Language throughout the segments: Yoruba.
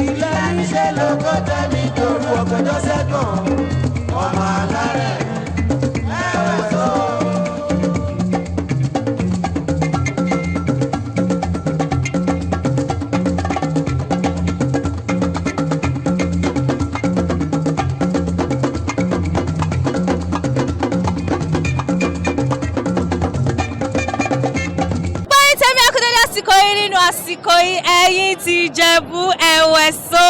ilé iṣẹ́ lóko tẹ̀mí torí ọ̀gọ́dọ̀ sẹ́kàn ọmọ alárẹ̀ ẹ̀wẹ̀ so. àsìkò yìí ẹ̀yin ti Ìjẹ̀bú ẹ̀wẹ̀ so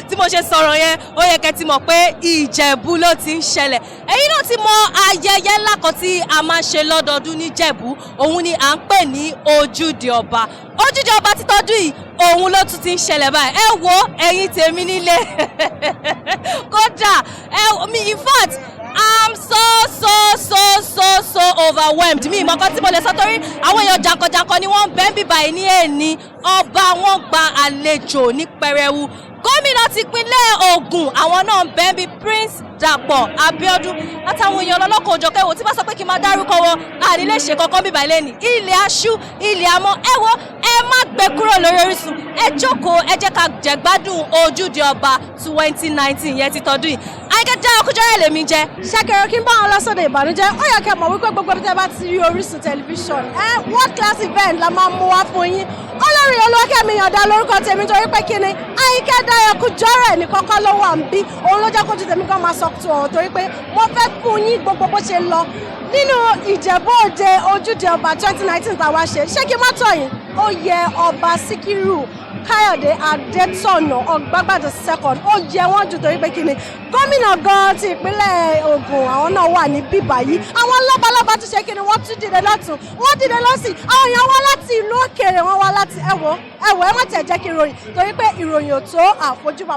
tí mo ṣe sọ̀rọ̀ yẹn ó yẹ kẹ́ ti mọ̀ pé Ìjẹ̀bú ló ti ń ṣẹlẹ̀ ẹ̀yin náà ti mọ ayẹyẹ ńlá kan tí a máa ń ṣe lọ́dọọdún ní Ìjẹ̀bú òun ni à ń pè ní ojúde ọba ojúde ọba títọ́dún yìí òun ló tún ti ń ṣẹlẹ̀ báyìí ẹ wo ẹ̀yin tèmi nílé kódà in fact I'm so overwhelmed mi ìmọ̀kan tí mo lè sọ torí àwọn èèyàn jankan-jankan ni wọ́n ń bẹ́ ń bíbá yìí ní èní ọba wọn gba àlejò ní pẹrẹwu gómìnà tìpínlẹ̀ Ògùn àwọn náà ń bẹ́ ń bí Prince Dàpọ̀ Abíọ́dún àtàwọn èèyàn ọlọ́kọ̀ òjọ̀kẹ́ wò tí bá sọ pé kí n máa dárúkọ wọn àní lè ṣe kankan bíbá ilé ní ilẹ̀ aṣú ilẹ̀ amọ́ ẹ wo ẹ má gbé kúrò lórí Orísun ẹ jókòó ẹ jẹ́ ká jẹ̀gbádùn ojúde ọba 2019 yẹn ti tọdún yìí Àyìnkẹ́ Kújọrẹ́ lèmi jẹ́. Ṣàkẹ́rọ̀ kí n bá wọn lọ sóde ìbànújẹ́ ó yẹ kẹ́ mọ̀ wípé gbogbo ibi tẹ́ bá ti rí Orísun tẹlifíṣọ̀n world class event la máa mú wá fún yín olórí Olúwakẹ́mi Ìyàndá lórúkọ tèmi torí pé kí ni Àyìnkẹ́ Kújọrẹ́ ní kọ́kọ́ ló wà ń bí òun ló jẹ́ kó ju tèmi kan máa sọ tó ọ̀hún torí pé mo fẹ́ fún yín gbogbo bó ṣe lọ nínú Ìjẹ̀bú Òde ojúde ọba 2019 tàwa ṣé kí n má tọ̀ yín ó yẹ ọba Síkírù Káyọ̀dé Adétọ̀nà Ọ̀gbágbàdé second ó yẹ wọ́n jù torí pé kí ni gómìnà gan ti ìpínlẹ̀ Ògùn àwọn náà wà ní bíbá yìí àwọn lọ́balọ́ba tún ṣe kí ni wọ́n tún dìde lọ́tún wọ́n dìde lọ́sì àwọn èèyàn wá láti ìlú òkèèrè wọ́n wá láti ẹ̀wọ̀ ẹ má tẹ̀ jẹ́ kí ìròyìn torí pé ìròyìn ò tó àfojúbà.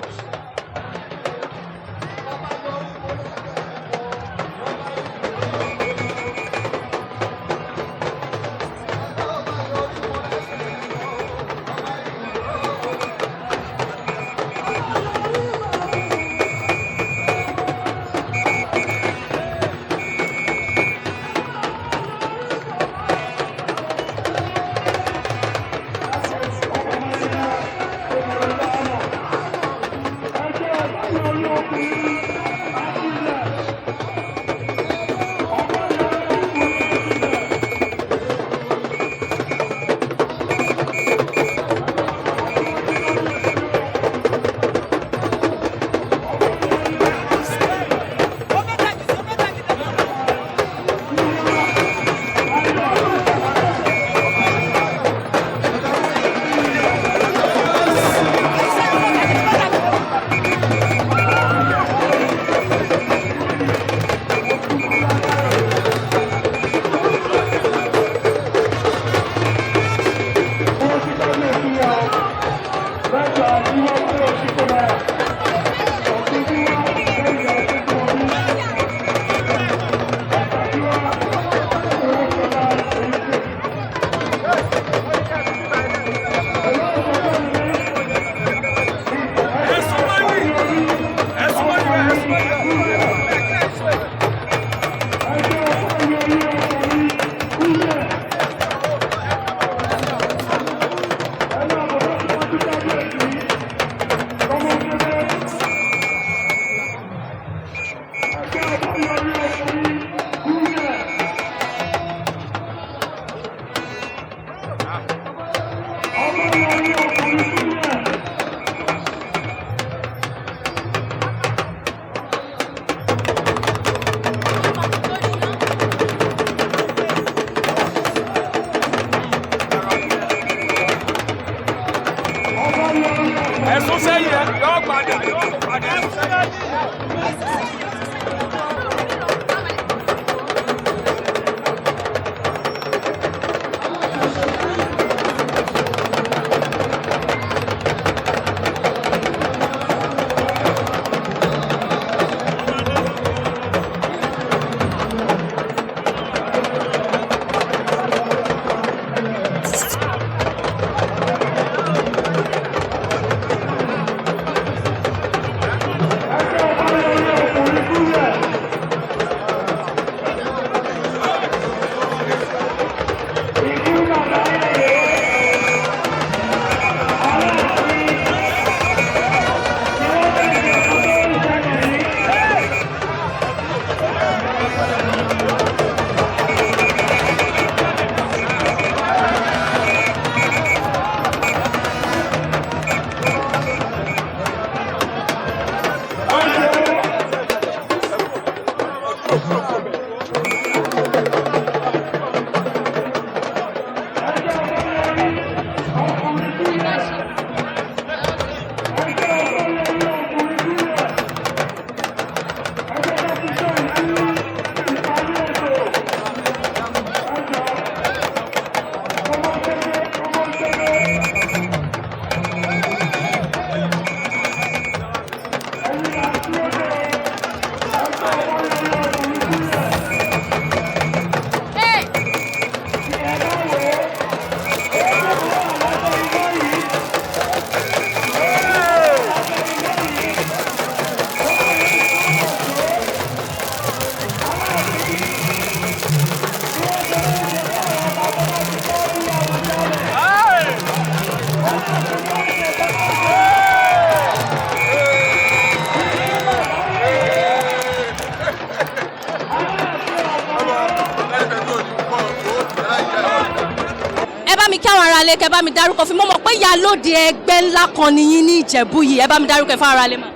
mi kí àwọn ará ilé kẹ́ bá mi dárúkọ fún mi mo mọ̀ pé ìyálóde ẹgbẹ́ ńlá kan nìyí ní Ìjẹ̀bú yìí ẹ bá mi dárúkọ fún ará ilé mà.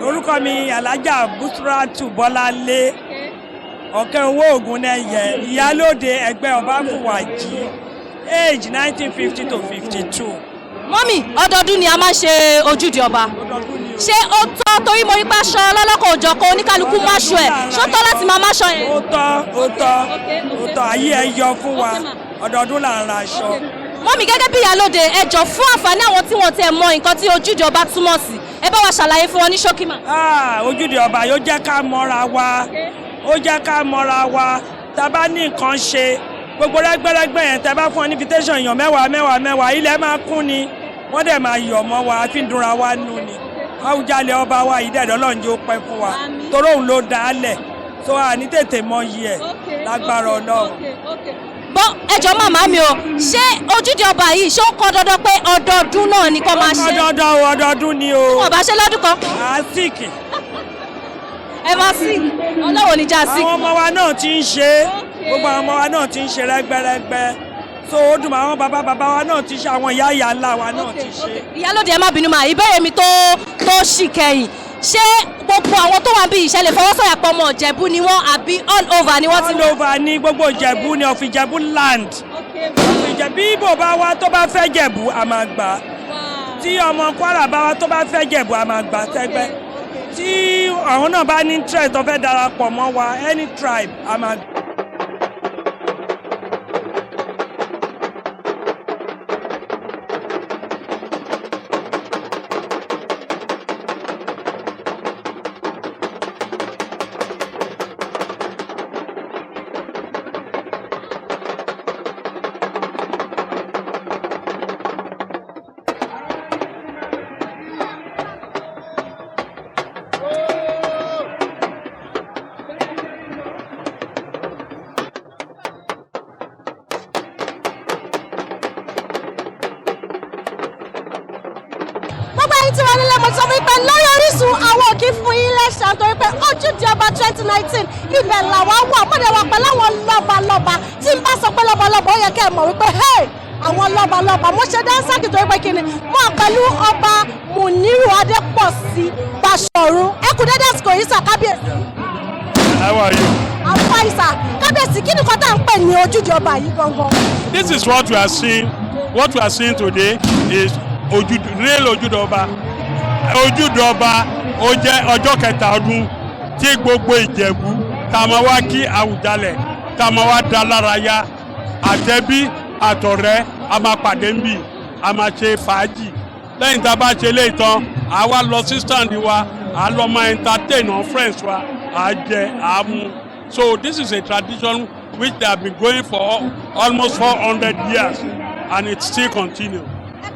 orúkọ mi Alájà Busratu Bọ́láńlé ọ̀kẹ́ owó Ògúnnẹ́yẹ ìyálóde ẹgbẹ́ Ọbáfùwàjì age 1950 to 52. mọ́mì ọdọọdún ni a máa ń ṣe ojúde ọba ṣé ó tọ́ torí mo rí pé aṣọ ọlọ́lọ́kọ̀ òjọ̀kan oníkálukú máṣọ ẹ̀ ṣó tọ́ láti máa máṣọ yẹn. ó tọ́ ayé ẹ yọ fún wa ọdọọdún là ń ra aṣọ. mọ́mì gẹ́gẹ́ bí ìyálóde ẹ jọ̀ọ́ fún àǹfààní àwọn tí wọ́n tẹ̀ mọ nǹkan tí ojúde ọba túmọ̀ sí ẹ bá wa ṣàlàyé fún wọn ní ṣókí mà. ojúde ọba yóò jẹ́ ká mọ́ra wa ó jẹ́ ká mọ́ra wa tá a bá ní nǹkan ṣe gbogbo rẹ́gbẹ́rẹ́gbẹ́ yẹn tá a bá fún ọ ní invitation èèyàn mẹ́wàá ilẹ̀ máa kún ni wọ́n dẹ̀ máa yọ̀ mọ́ wa fi ń dunra wa nù ni Àwùjalẹ̀ ọba wa yìí dẹ̀dọ̀ lọ́njẹ́ ó pẹ́ fún wa torí òun ló dá a lẹ̀ tó a ní tètè mọ iye ẹ̀ lágbára Ọlọ́run. bọ́ ẹjọ́ màmá mi o ṣé ojúde ọba yìí ṣó ń kọ́ dandan pé ọdọọdún náà ni kò máa ṣe. ọdọọdún ni o. wọ́n bá ṣe lọ́dún kan. à á síkì. ẹ máa sí ọlọ́wọ́ níjà síkì. àwọn ọmọ wa náà ti ń ṣe gbogbo àwọn ọmọ wa náà ti ń ṣe rẹ́gbẹ́rẹ́gbẹ́ so ó dùn àwọn bàbá wa náà ti ṣe àwọn ìyá ńlá wa náà ti ṣe. ìyálóde ẹ má bínú mà ìbéèrè mi tó ṣì kẹ́yìn ṣé gbogbo àwọn tó wà bí ìṣẹ̀lẹ̀ fọwọ́sọ̀yà pọ̀ ọmọ Ìjẹ̀bú ni wọ́n àbí all over ni wọ́n ti. all over ni gbogbo Ìjẹ̀bú ni of Ìjẹ̀bú land. bí Ìgbò bá wá tó bá fẹ́ Jẹ̀bú a máa gbà tí ọmọ Kwara bá wá tó bá fẹ́ Jẹ̀bú a máa gbà sẹ́gbẹ́ tí àwọn náà bá ní interest tó fẹ́ darapọ̀ mọ́ wa any tribe a máa gbà. tí wọ́n nílé mo sọ wípé lórí Orísun àwọn òkè fún yín lẹ́sà torí pé ojúde ọba 2019 ibẹ̀ làwa wà mọ́dẹ̀ wà pẹ̀lú àwọn lọ́balọ́ba tí n bá sọ pé lọ́balọ́ba ó yẹ kẹ́ ẹ̀ mọ̀ wípé àwọn lọ́balọ́ba mo ṣe dáńsáàkì torí pé kíni mọ́ pẹ̀lú ọba Muniru Adépọ̀sí Báṣọ̀run ẹ kú dédé àsìkò yìí sà kábíyèsí. How are you? àwọn àìsà kábíyèsí kí ni kọ́tà ń pè ní ojúde ọba yìí gangan. This is what we are seeing. What we are seeing today is real ojúde ọba. Ojúde ọba ó jẹ́ ọjọ́ kẹta ọdún tí gbogbo Ìjẹ̀bú tá a máa wá kí Àwùjalẹ̀ tá a máa wá dá lára yá àtẹ̀bí àtọ̀rẹ́ a máa pàdé ń bì a máa ṣe fàájì lẹ́yìn tá a bá ṣe lé ìtàn a wá lọ sí stand wa a lọ máa entertain our friends wa a jẹ a mú. So this is a tradition which they have been going for almost 400 years and it still continue.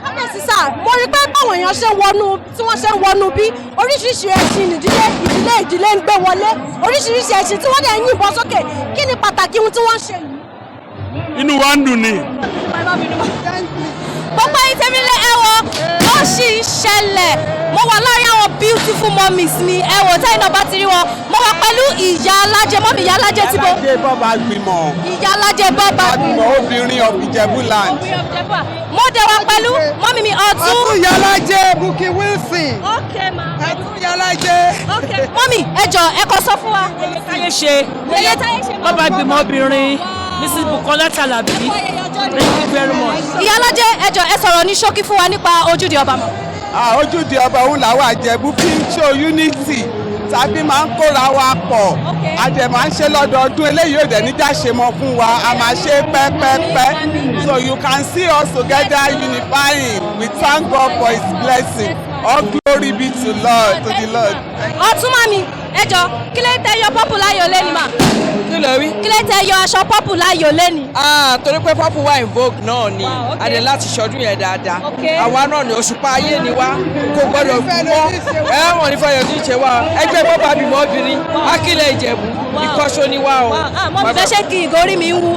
kábíyèsí sá mo rí pé báwọn èèyàn ṣe wọnú tí wọ́n ṣe ń wọnú bí oríṣiríṣi ẹṣin ìdílé ń gbé wọlé oríṣiríṣi ẹṣin tí wọ́n dẹ̀ ń yìnbọn sókè kí ni pàtàkì ohun tí wọ́n ń ṣe yìí. Inú wa ń dùn ni. gbogbo ẹ̀yin tẹ́mi lé ẹwọ ó sì ń ṣẹlẹ̀ mo wà láàrin àwọn beautiful mummies mi ẹwọ tẹ́yìn náà bá ti rí wọn mo wà pẹ̀lú ìyá alájẹ mọ́mí ìyá alájẹ tí mo. Ìyá alájẹ bọ́ba gbìmọ̀. ìyá alájẹ bọ́ba gbìmọ̀ obìnrin of Ìjẹ̀bú land. mo dẹ̀ wà pẹ̀lú mọ́mí mi ọ̀tún. ọ̀tún ìyá alájẹ Bukky Wilson. ok ma. ọ̀tún ìyá alájẹ. ok mọ́mí ẹ jọ̀ọ́ ẹ kọ sọ fún wa. táyé ṣe bọ́ba gbìmọ̀ obìnrin Mrs. Bukola Talabi. Thank you very much. ìyá alájẹ ẹ jọ̀ọ́ ẹ sọ̀rọ̀ ní ṣókí fún wa nípa ojúde ọba mọ́. ojúde ọba òun làwọn Ìjẹ̀bú fi ń show unity tàbí máa ń kóra wa pọ̀ a dẹ̀ máa ń ṣe lọ́dọọdún eléyìí ò dẹ̀ níjà ṣe mọ́ fún wa a máa ṣe pẹ́pẹ́pẹ́ so you can see us together unifying we thank God for his blessing all glory be to the Lord. ọ̀tún mami ẹ jọ̀ọ́ kí lè tẹ yọ pọ́pù láyò lẹ́nu mà. kí ló rí. kí lè tẹ yọ aṣọ pọ́pù láyò lẹ́nu. torí pé pọ́pù wà in vogue náà ni a dẹ̀ láti ṣọdún yẹn dáadáa àwa náà ni òṣùpá ayé ni wá kò gbọ́dọ̀ kú mọ́ ẹ̀wọ̀n ní fẹ́yọ̀ tí ń ṣe wá ẹgbẹ́ bọ́ba bímọ obìnrin Akílẹ̀ Ìjẹ̀bú ìkọ́ṣọ́ ni wá o. mo fẹ́ ṣe kí ìgòrí mi ń wú.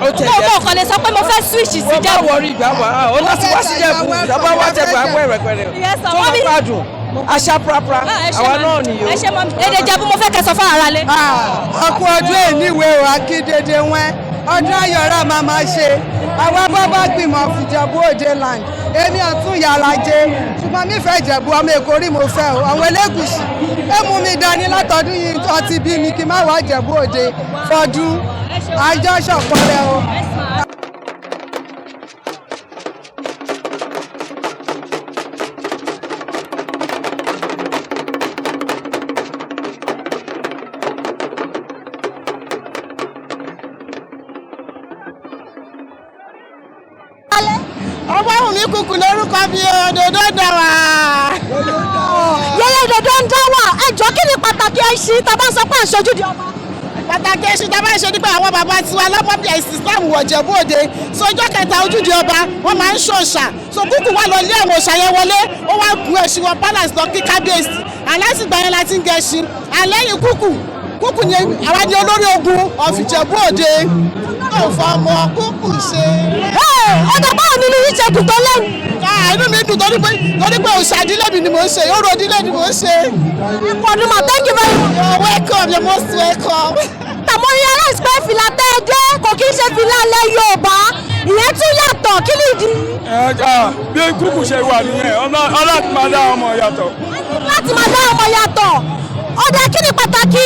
ó tẹ̀ jẹ́ mo kàn lè sọ pé mo fẹ́ switch sí Ìjẹ̀bú. wọ́n bá wọrí ìgbà wá ó láti wá sí Ìjẹ̀bú ìjọba wá Ìjẹ̀bú àpò ìrẹ̀pẹ̀rẹ̀ tó máa gbádùn àṣà prapra àwa náà nìyó. ẹ ṣe mọ èdè Ìjẹ̀bú mo fẹ́ kẹsàn fún ara lé. ọkọ ọdún èníwé o akíndéédé wọn ọdún ayọ̀rá máa ṣe àwa bábá gbìmọ̀ fìjẹ̀bú òde land èmi ọ̀tún yàrá jẹ ṣùgbọ́n nífẹ̀ẹ́ ìjẹ̀bú ọmọ èkó rí mo fẹ́ o àwọn elégùsì ẹ mú mi dání látọdún yìí ọtí bí mi kí n má wá ìjẹ̀bú òde fọdún àjọ ṣọ̀pọ̀lẹ̀ o. ọgbọ́n mi kúkú lórúkọ bí òdòdó dà wá. yẹyẹ òdòdó ń dá wà ẹjọ́ kí ni pàtàkì ẹṣin tá a bá sọ pé àṣojú di ọba. pàtàkì ẹṣin tá a bá ṣe nípa àwọn bàbá tiwa lọ́pọ̀ bí ẹ̀sìn Islam wọ̀ Ìjẹ̀bú Òde sọjọ́ kẹta ojúde ọba wọ́n máa ń ṣòṣà so kúkú wà lọ lé àwọn òṣà yẹn wọlé ó wá gun ẹṣin wọn palace lọ kí kábíyèsí alásìgbà yẹn láti ń gẹṣin àlẹ́yìn kúkú ni àwa ni olórí ogun of Ìjẹ̀bú Òde kò fọmọ kúkú ṣe. ọ̀dọ̀ báwo ni yín ṣe dùn tó lẹ́nu. inú mi dùn torí pé òṣà ìdílé mi ni mò ń ṣe orò ìdílé ni mò ń ṣe. Ìpọ̀dùmá, thank you very much. You're welcome, you're most welcome. Tàmọ́ realize pé fìlà tẹ́ ẹ dé kò kí ń ṣe fìlà ilẹ̀ Yorùbá ìyẹn tún yàtọ̀ kí ni ìdí. bí kúkú ṣe wà nìyẹn ọlọ́run máa dá ọmọ yàtọ̀. láti máa dá ọmọ yàtọ̀ ọ̀dà kí ni pàtàkì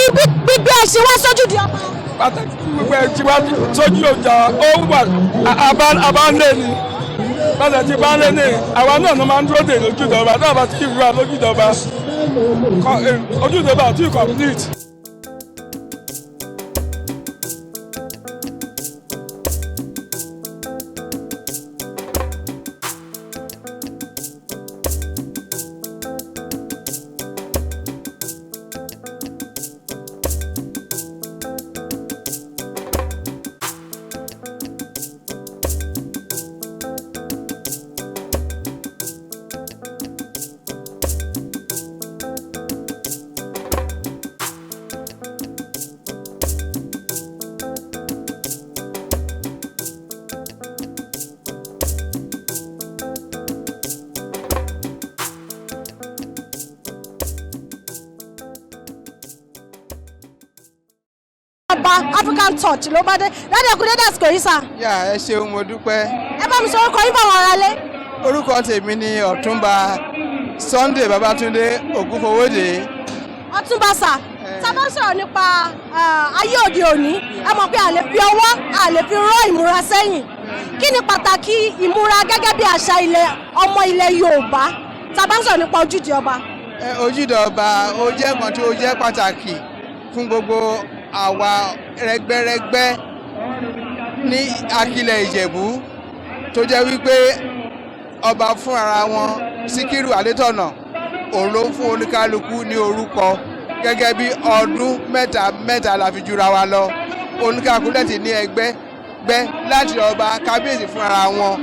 gbígbé ẹṣin wá sójú di ọba. pàtàkì gbogbo ẹ̀jẹ̀ wá sójú ọjà ó wà abáńlé ni bàtà tí bá lé ní àwa náà ló máa ń dúró dè lójúdọ̀ba náà bá ti kí ìwúra lójúdọ̀ba ojúdọ̀ba àti complete. African touch ló bá dé láti ẹkùnrin dàsìkò yìí sà. ẹ ṣeun mo dúpẹ́. ẹ bá mi sọ orúkọ yín fáwọn aráalé. orúkọ tèmi ni Ọ̀túnba Sunday Babátúndé Ògúnfowódé. Ọ̀túnba sà tá a bá sọ̀rọ̀ nípa ayé òde òní ẹ mọ̀ pé a lè fi ọwọ́ a lè fi rọ́ ìmúra sẹ́yìn kí ni pàtàkì ìmúra gẹ́gẹ́ bí àṣà ọmọ ilẹ̀ Yorùbá tá a bá sọ̀rọ̀ nípa ojúde ọba. ojúde ọba ó jẹ́ kan tí ó jẹ́ pàtàkì fún gbogbo àwa rẹgbẹrẹgbẹ ní Akilẹ̀ Ìjẹ̀bú tó jẹ́ wípé ọba fún ara wọn Síkírù Adétọ̀nà òun ló fún oníkálukú ní orúkọ gẹ́gẹ́ bí ọdún mẹ́ta la fi jura wa lọ oníkálukú dẹ̀ ní ẹgbẹ́ láti ọba kábíyèsí fún ara wọn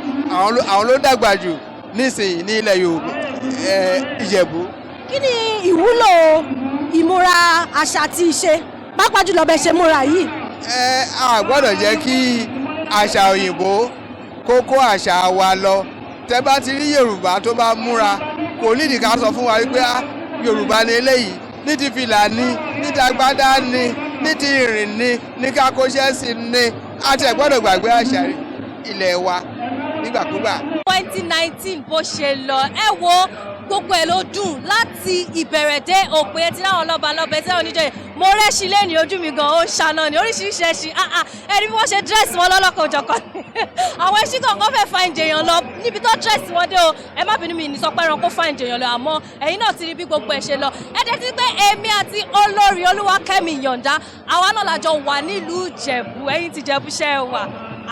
àwọn ló dàgbà jù nísìnyí ní ilẹ̀ Yorùbá Ìjẹ̀bú. kí ni ìwúlò ìmúra àṣà àti ìṣe pàápàá jùlọ bẹ ṣe múra yìí. a gbọ́dọ̀ jẹ́ kí àṣà òyìnbó kó kó àṣà wa lọ tẹ́ bá ti rí Yorùbá tó bá múra kò nídìí ká sọ fún wa wípé Yorùbá ni eléyìí ní ti fìlà ni ní ti agbádá ni ní ti ìrìn ni ní ká kóṣẹ́ sí ni a ti gbọ́dọ̀ gbàgbé àṣà ilẹ̀ wa nígbàkúgbà. 2019 bó ṣe lọ ẹ wo gbogbo ẹ̀ ló dùn láti ìbẹ̀rẹ̀ dé òpin ẹtí láwọn lọ́balọ́ba ẹtí láwọn oníjòyè mo rẹ́ṣin lẹ́ni ojú mi gan ó ṣáná ní oríṣiríṣi ẹṣin ẹni bí wọ́n ṣe dírẹ́sì wọn lọ́lọ́kan òjọ̀kan àwọn ẹṣin kọ̀ọ̀kan fẹ́ fáìn jèèyàn lọ níbi tó dírẹ́sì wọn dé o ẹ má bínú mi ní sọ pé ẹranko fáìn jèèyàn lọ àmọ́ ẹ̀yin náà ti rí bí gbogbo ẹ̀ ṣe lọ ẹ dẹ́ ti pé èmi àti olórí Olúwakẹ́mi Ìyàndá àwa náà lájọ wà nílùú Ìjẹ̀bú ẹ̀yin ti Ìjẹ̀bú ṣẹ́ wà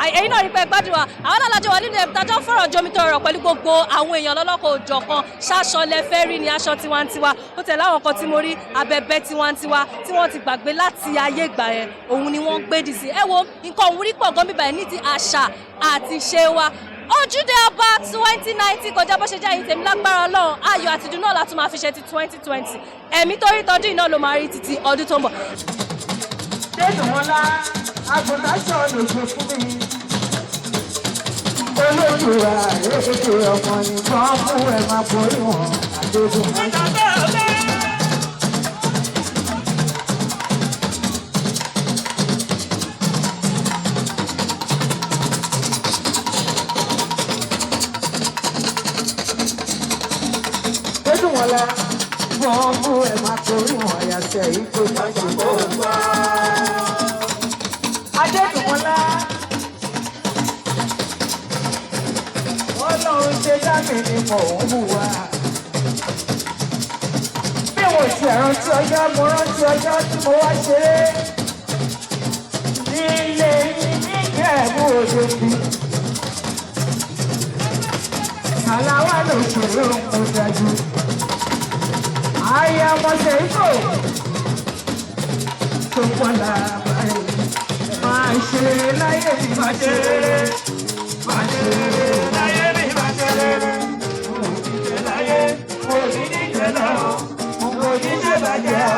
ẹ̀yin náà rí pé gbádùn wa àwọn náà lájọ wà nínú ẹ̀bùn tájọ́ fọ̀rọ̀ jomi tó rọ̀ pẹ̀lú gbogbo àwọn èèyàn lọ́lọ́kọ̀ òjọ̀kan ṣaṣọ lẹ́fẹ́ rí ni aṣọ tiwantiwa ó tẹ̀lé àwọn kan tí mo rí abẹ́bẹ́ tiwantiwa tí wọ́n ti gbàgbé láti ayé ìgbà yẹn òun ni wọ́n gbé dì sí ẹ wo nǹkan òwúrí pọ̀ gan bíbá ẹ̀ ní ti àṣà àti ṣe wa ojúde ọba 2019 kọjá bó ṣe jẹ́ àyìn tèmi lágbára Ọlọ́run ayọ̀ àti ìdùnnú náà la tún máa fi ṣe ti 2020 ẹ̀mí torí tọdún iná ló máa rí títí ọdún tó ń bọ̀. olóòtúra ètò ọmọ nìkan fún ẹ máa borí wọn àdéhùn mọ́tò. Adéjùmọ̀lá wọ́n mú ẹ̀ máa torí wọn àyàtẹ̀ yìí tó bá ṣe kó wá. Adéjùmọ̀lá Ọlọ́run ṣe dámì ni mò ń hùwà. Bí mo ṣe rántí ọjọ́ mo rántí ọjọ́ tí mo wá ṣeré nílé yín nígbẹ̀ẹ́mú òde bí. Àláwá ló ṣòro ń dájú. Ayé ọmọdé ìbò tó pọ̀lá báyìí máa ṣe láyé mi máa ṣe.